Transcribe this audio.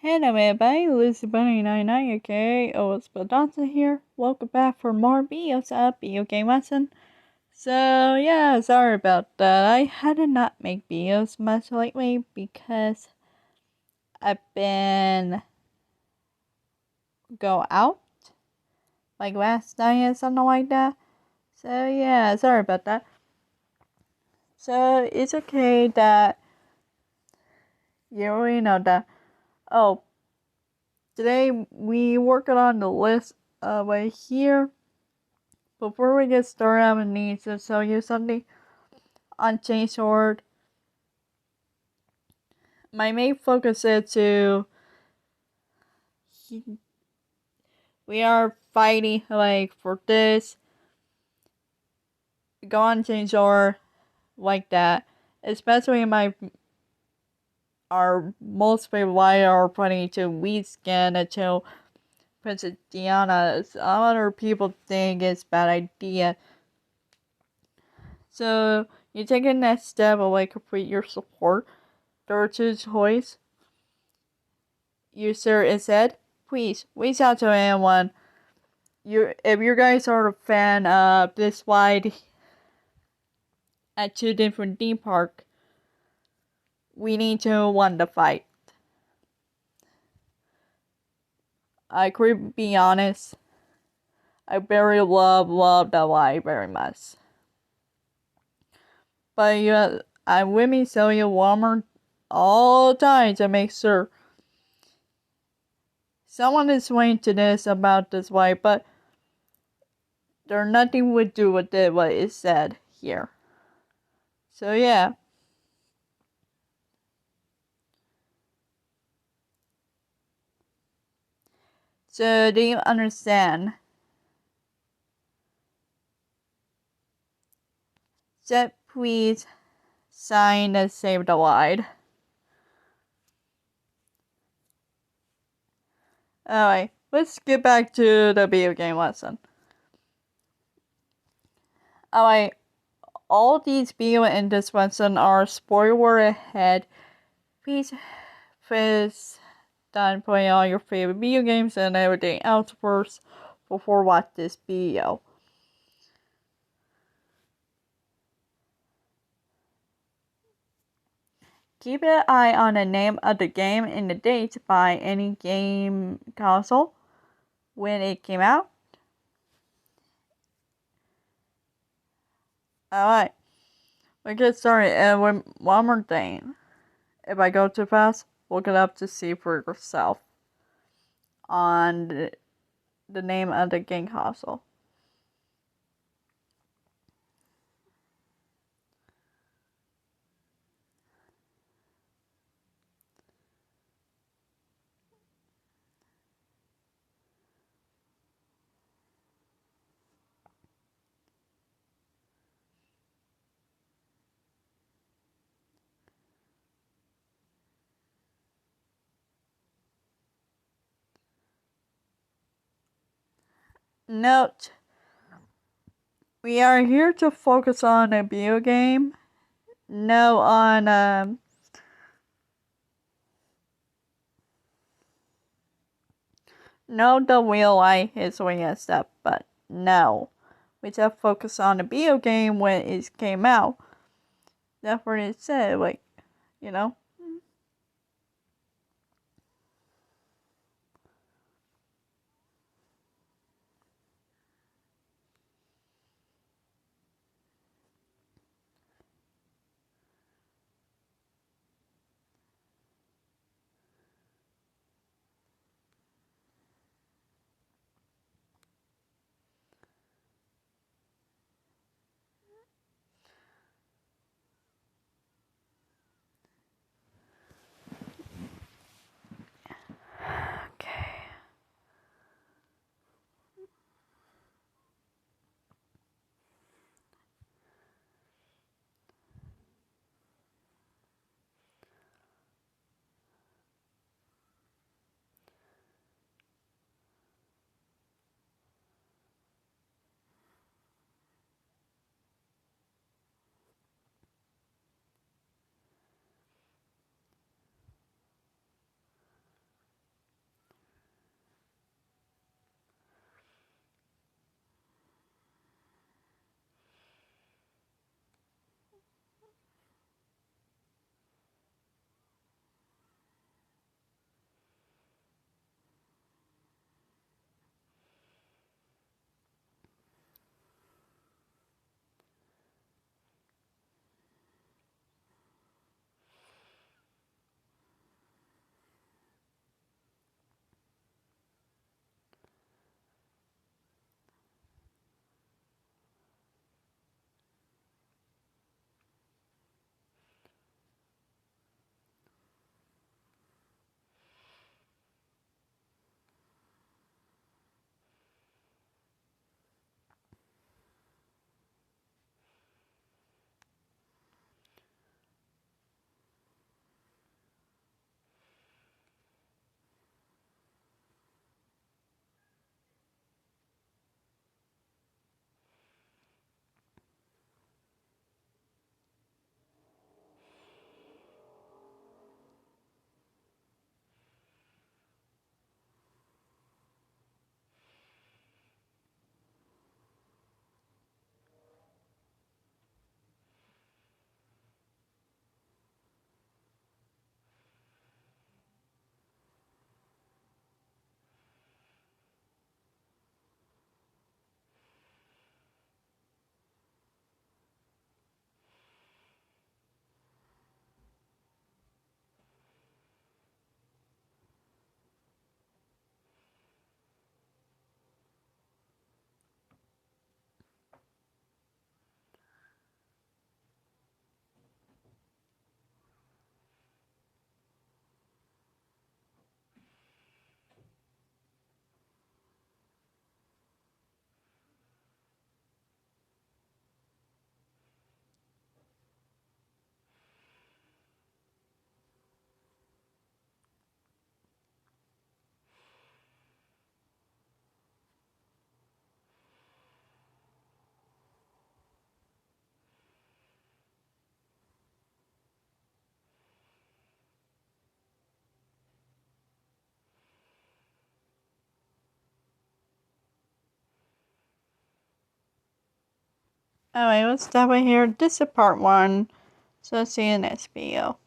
Hello everybody, Lucy Bunny 99 aka Elizabeth Johnson here. Welcome back for more videos of Video Game Lesson. So yeah, sorry about that. I had to not make videos much lately because I've been go out like last night or something like that. So yeah, sorry about that. So it's okay that you already know that. Oh, today we working on the list right here. Before we get started, I would need to tell you something on Chainsword. My main focus is we are fighting like for this. Go on Chainsword like that. Especially our most favorite wire are planning to rescan until Princess Tiana. Some other people think it's a bad idea. So you take a next step away, complete your support. There are two choices. User instead, please reach out to anyone. If you guys are a fan of this ride at two different theme parks, we need to win the fight. I could be honest, I very love that ride very much. But I'm with me so you warmer all the time to make sure someone is saying to this about this ride, but there's nothing we do with it what is said here. So yeah. So do you understand? So please sign and save the ride. Alright, let's get back to the video game lesson. Alright, all these video in this lesson are spoiler ahead. Please done playing all your favorite video games and everything else first before watch this video. Keep an eye on the name of the game and the date by any game console when it came out. Alright, let's get started. And one more thing. If I go too fast, look it up to see for yourself on the name of the game console. Note, we are here to focus on a video game, no on no the real life history and stuff, but no. We just focus on the video game when it came out. That's what it said, like, you know? Anyway, let's stop right here. This is part 1. So see you in the next video.